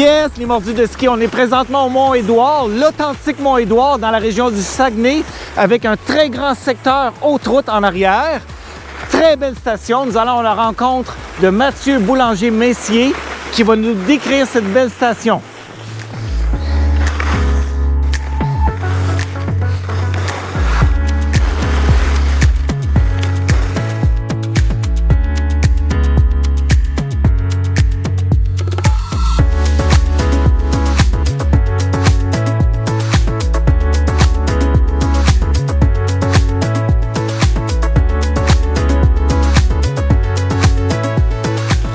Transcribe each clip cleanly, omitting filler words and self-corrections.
Yes, les mordus de ski, on est présentement au Mont-Édouard, l'authentique Mont-Édouard dans la région du Saguenay, avec un très grand secteur haute route en arrière. Très belle station. Nous allons à la rencontre de Mathieu Boulanger-Messier qui va nous décrire cette belle station.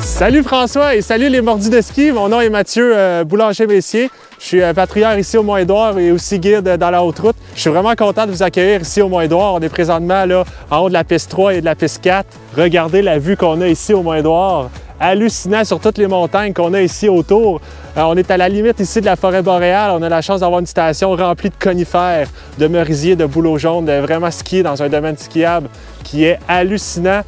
Salut François et salut les mordus de ski. Mon nom est Mathieu Boulanger-Messier. Je suis patrouilleur ici au Mont-Édouard et aussi guide dans la haute route. Je suis vraiment content de vous accueillir ici au Mont-Édouard. On est présentement là, en haut de la piste 3 et de la piste 4. Regardez la vue qu'on a ici au Mont-Édouard. Hallucinant sur toutes les montagnes qu'on a ici autour. On est à la limite ici de la forêt boréale. On a la chance d'avoir une station remplie de conifères, de merisiers, de bouleaux jaunes, de vraiment skier dans un domaine skiable qui est hallucinant.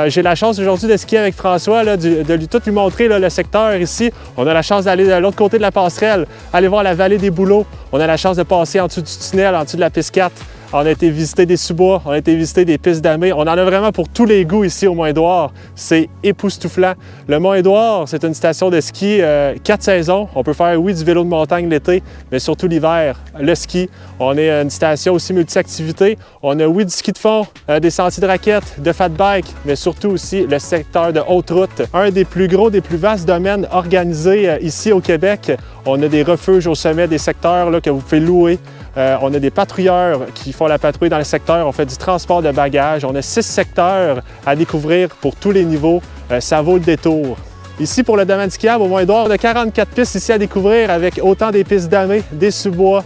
J'ai la chance aujourd'hui de skier avec François, là, de lui tout lui montrer là, le secteur ici. On a la chance d'aller de l'autre côté de la passerelle, aller voir la vallée des Bouleaux. On a la chance de passer en dessous du tunnel, en dessous de la piste 4. On a été visiter des sous-bois, on a été visiter des pistes damées. On en a vraiment pour tous les goûts ici au Mont-Édouard. C'est époustouflant. Le Mont-Édouard, c'est une station de ski 4 saisons. On peut faire, oui, du vélo de montagne l'été, mais surtout l'hiver, le ski. On est une station aussi multi-activités. On a, oui, du ski de fond, des sentiers de raquettes, de fat bike, mais surtout aussi le secteur de haute route. Un des plus gros, des plus vastes domaines organisés ici au Québec. On a des refuges au sommet des secteurs là, que vous pouvez louer. On a des patrouilleurs qui font la patrouille dans le secteur. On fait du transport de bagages. On a 6 secteurs à découvrir pour tous les niveaux. Ça vaut le détour. Ici, pour le domaine skiable, au Mont-Édouard, on a 44 pistes ici à découvrir avec autant des pistes damées, des sous-bois,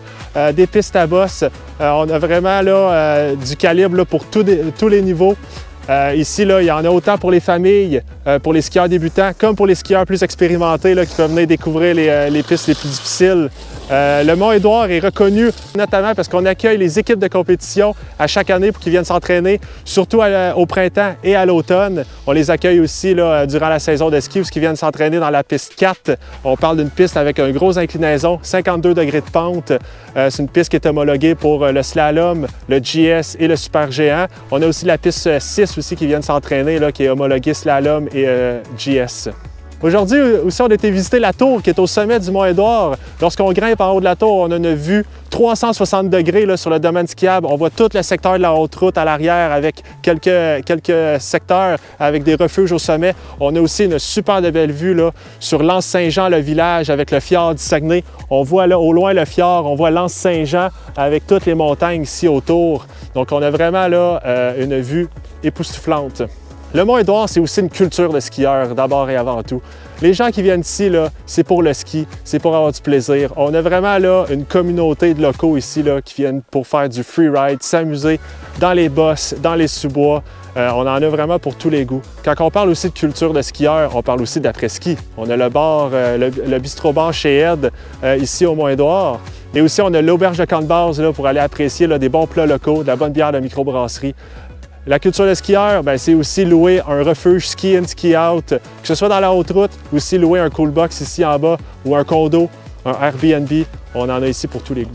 des pistes à bosse. On a vraiment là, du calibre là, pour tous les niveaux. Ici, là, il y en a autant pour les familles, pour les skieurs débutants, comme pour les skieurs plus expérimentés là, qui peuvent venir découvrir les pistes les plus difficiles. Le Mont-Édouard est reconnu notamment parce qu'on accueille les équipes de compétition à chaque année pour qu'ils viennent s'entraîner, surtout au printemps et à l'automne. On les accueille aussi là, durant la saison de ski, parce qu'ils viennent s'entraîner dans la piste 4. On parle d'une piste avec une grosse inclinaison, 52 degrés de pente. C'est une piste qui est homologuée pour le slalom, le GS et le super géant. On a aussi la piste 6 aussi qui viennent s'entraîner, qui est homologuée slalom et GS. Aujourd'hui aussi, on a été visiter la tour qui est au sommet du Mont-Édouard. Lorsqu'on grimpe en haut de la tour, on a une vue 360 degrés là, sur le domaine skiable. On voit tout le secteur de la haute route à l'arrière avec quelques secteurs avec des refuges au sommet. On a aussi une super de belle vue là, sur l'Anse-Saint-Jean, le village, avec le fjord du Saguenay. On voit là, au loin le fjord, on voit l'Anse-Saint-Jean avec toutes les montagnes ici autour. Donc on a vraiment là, une vue époustouflante. Le Mont-Édouard, c'est aussi une culture de skieurs, d'abord et avant tout. Les gens qui viennent ici, c'est pour le ski, c'est pour avoir du plaisir. On a vraiment là, une communauté de locaux ici là, qui viennent pour faire du freeride, s'amuser dans les bosses, dans les sous-bois. On en a vraiment pour tous les goûts. Quand on parle aussi de culture de skieurs, on parle aussi d'après-ski. On a le bar, le bistrot-bar chez Ed, ici au Mont-Édouard. Et aussi, on a l'auberge de camp de base là, pour aller apprécier là, des bons plats locaux, de la bonne bière de microbrasserie. La culture de skieur, c'est aussi louer un refuge ski-in, ski-out, que ce soit dans la haute route, aussi louer un cool box ici en bas, ou un condo, un Airbnb. On en a ici pour tous les goûts.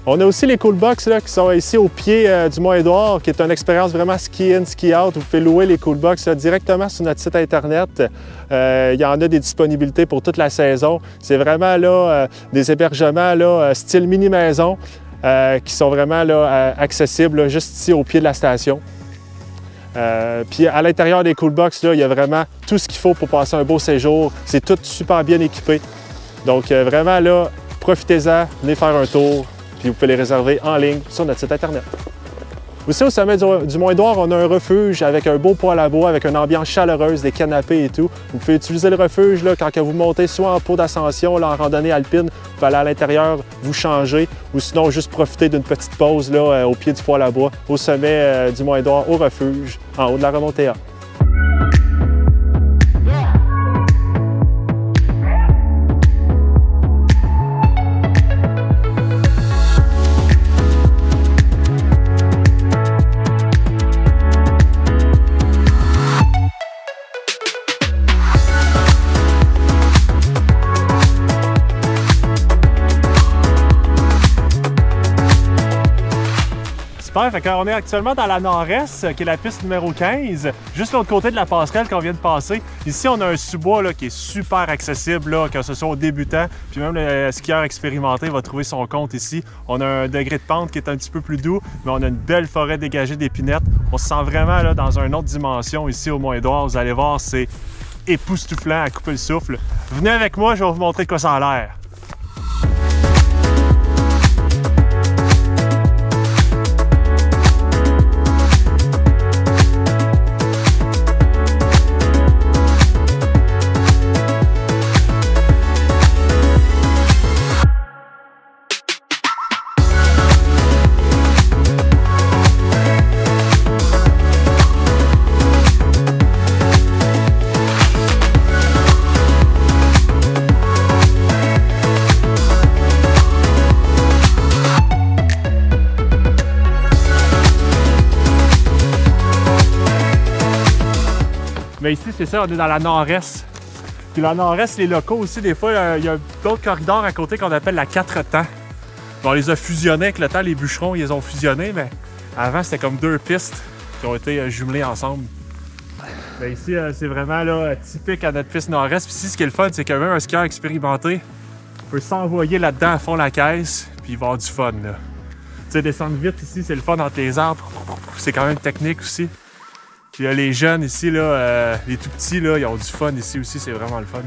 On a aussi les cool box là, qui sont ici au pied du Mont-Édouard, qui est une expérience vraiment ski-in, ski-out. Vous pouvez louer les cool box là, directement sur notre site Internet. Il y en a des disponibilités pour toute la saison. C'est vraiment là, des hébergements là, style mini-maison. Qui sont vraiment là, accessibles là, juste ici au pied de la station. Puis à l'intérieur des cool box, là, il y a vraiment tout ce qu'il faut pour passer un beau séjour. C'est tout super bien équipé. Donc vraiment là, profitez-en, venez faire un tour, puis vous pouvez les réserver en ligne sur notre site Internet. Aussi, au sommet du Mont-Édouard, on a un refuge avec un beau poêle à bois, avec une ambiance chaleureuse, des canapés et tout. Vous pouvez utiliser le refuge là, quand vous montez soit en pot d'ascension, en randonnée alpine, vous pouvez aller à l'intérieur, vous changer, ou sinon juste profiter d'une petite pause là, au pied du poêle à bois, au sommet du Mont-Édouard, au refuge, en haut de la remontée. Ouais, fait qu'on est actuellement dans la nord-est, qui est la piste numéro 15, juste l'autre côté de la passerelle qu'on vient de passer. Ici, on a un sous-bois là, qui est super accessible, là, que ce soit aux débutants, puis même le skieur expérimenté va trouver son compte ici. On a un degré de pente qui est un petit peu plus doux, mais on a une belle forêt dégagée d'épinettes. On se sent vraiment là, dans une autre dimension ici au Mont-Édouard. Vous allez voir, c'est époustouflant à couper le souffle. Venez avec moi, je vais vous montrer quoi ça a l'air. Mais ici, c'est ça, on est dans la nord-est. Puis la nord-est, les locaux aussi, des fois, il y a d'autres corridors à côté qu'on appelle la 4 temps. On les a fusionnés avec le temps, les bûcherons, ils les ont fusionnés, mais avant, c'était comme 2 pistes qui ont été jumelées ensemble. Mais ici, c'est vraiment là, typique à notre piste nord-est. Puis ici, ce qui est le fun, c'est que même un skieur expérimenté peut s'envoyer là-dedans à fond la caisse, puis il va avoir du fun. Tu sais, descendre vite ici, c'est le fun entre les arbres. C'est quand même technique aussi. Puis les jeunes ici, là, les tout petits, là, ils ont du fun ici aussi, c'est vraiment le fun.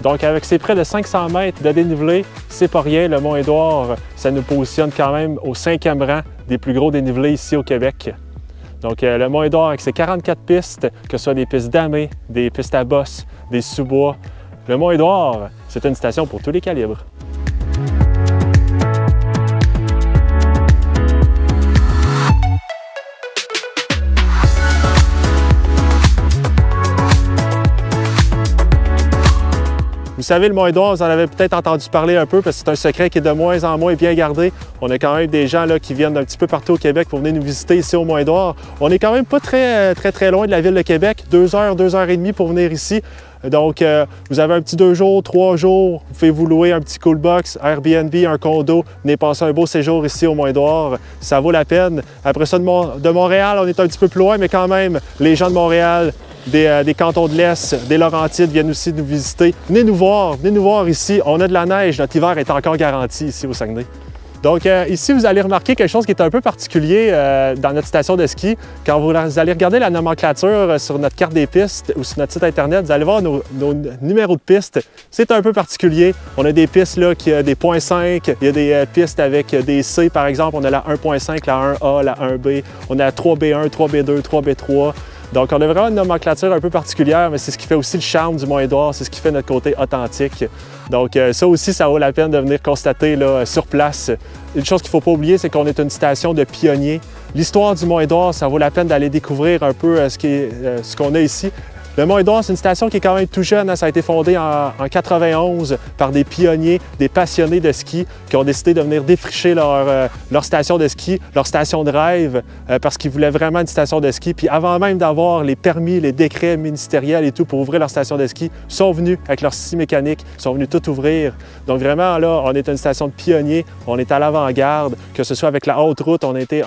Donc avec ces près de 500 mètres de dénivelé, c'est pas rien, le Mont-Édouard, ça nous positionne quand même au 5e rang des plus gros dénivelés ici au Québec. Donc le Mont-Édouard avec ses 44 pistes, que ce soit des pistes damées, des pistes à bosse, des sous-bois, le Mont-Édouard, c'est une station pour tous les calibres. Vous savez, le Mont-Édouard, vous en avez peut-être entendu parler un peu parce que c'est un secret qui est de moins en moins bien gardé. On a quand même des gens là, qui viennent d'un petit peu partout au Québec pour venir nous visiter ici au Mont-Édouard. On est quand même pas très loin de la ville de Québec, 2 heures, 2 heures et demie pour venir ici. Donc, vous avez un petit 2 jours, 3 jours, vous pouvez vous louer un petit cool box, Airbnb, un condo, venez passer un beau séjour ici au Mont-Édouard, ça vaut la peine. Après ça, de Montréal, on est un petit peu plus loin, mais quand même, les gens de Montréal, des cantons de l'Est, des Laurentides viennent aussi nous visiter. Venez nous voir ici. On a de la neige, notre hiver est encore garanti ici au Saguenay. Donc ici, vous allez remarquer quelque chose qui est un peu particulier dans notre station de ski. Quand vous allez regarder la nomenclature sur notre carte des pistes ou sur notre site Internet, vous allez voir nos numéros de pistes. C'est un peu particulier. On a des pistes là, qui ont des .5, il y a des pistes avec des C, par exemple. On a la 1.5, la 1A, la 1B. On a la 3B1, 3B2, 3B3. Donc, on a vraiment une nomenclature un peu particulière, mais c'est ce qui fait aussi le charme du Mont-Édouard, c'est ce qui fait notre côté authentique. Donc, ça aussi, ça vaut la peine de venir constater là, sur place. Une chose qu'il ne faut pas oublier, c'est qu'on est une station de pionniers. L'histoire du Mont-Édouard, ça vaut la peine d'aller découvrir un peu ce qu'on a ici. Le Mont-Édouard, c'est une station qui est quand même tout jeune. Hein? Ça a été fondé en 91 par des pionniers, des passionnés de ski qui ont décidé de venir défricher leur station de ski, leur station de rêve, parce qu'ils voulaient vraiment une station de ski. Puis avant même d'avoir les permis, les décrets ministériels et tout pour ouvrir leur station de ski, ils sont venus avec leur scie mécanique, ils sont venus tout ouvrir. Donc vraiment, là, on est une station de pionniers, on est à l'avant-garde, que ce soit avec la haute route, on a été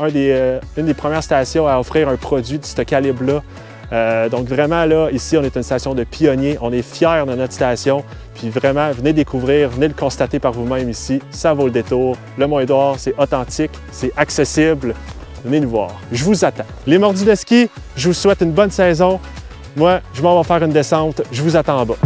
une des premières stations à offrir un produit de ce calibre-là. Donc vraiment, là, ici, on est une station de pionniers. On est fiers de notre station. Puis vraiment, venez découvrir, venez le constater par vous-même ici. Ça vaut le détour. Le Mont-Édouard, c'est authentique, c'est accessible. Venez nous voir. Je vous attends. Les mordus de ski, je vous souhaite une bonne saison. Moi, je m'en vais faire une descente. Je vous attends en bas.